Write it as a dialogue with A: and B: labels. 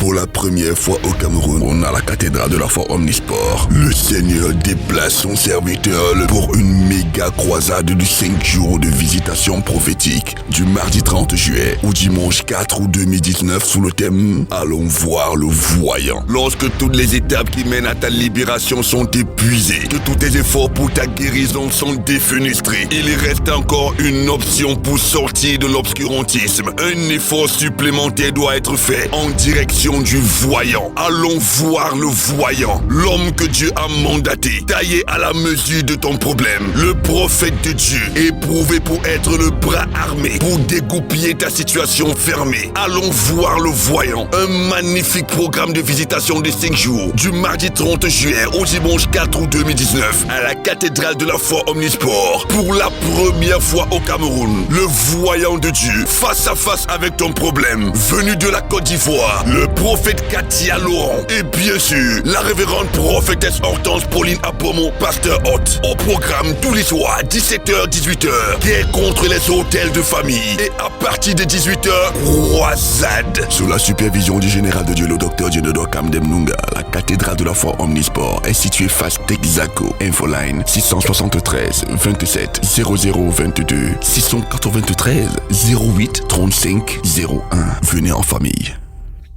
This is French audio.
A: Pour la première fois au Cameroun, on a la cathédrale de la foi Omnisport. Le Seigneur déplace son serviteur pour une méga croisade de 5 jours de visitation prophétique. Du mardi 30 juillet au dimanche 4 août 2019 sous le thème « Allons voir le voyant ». Lorsque toutes les étapes qui mènent à ta libération sont épuisées, que tous tes efforts pour ta guérison sont défenestrés, il reste encore une option pour sortir de l'obscurantisme. Un effort supplémentaire doit être fait en direction du voyant. Allons voir le voyant, l'homme que Dieu a mandaté, taillé à la mesure de ton problème. Le prophète de Dieu, éprouvé pour être le bras armé, pour dégoupiller ta situation fermée. Allons voir le voyant. Un magnifique programme de visitation de 5 jours, du mardi 30 juillet au dimanche 4 août 2019, à la cathédrale de la foi Omnisport. Pour la première fois au Cameroun, le voyant de Dieu, face à face avec ton problème, venu de la Côte d'Ivoire, le prophète Katia Laurent et bien sûr, la révérende prophétesse Hortense Pauline Apomon, pasteur hôte. Au programme tous les soirs, 17h-18h, guerre contre les hôtels de famille. Et à partir de 18h, croisade. Sous la supervision du général de Dieu, le docteur Dieudonné Kamdem Nunga, la cathédrale de la foi Omnisport est située face Texaco. Infoline 673 27 00 22 693 08 35 01. Venez en famille.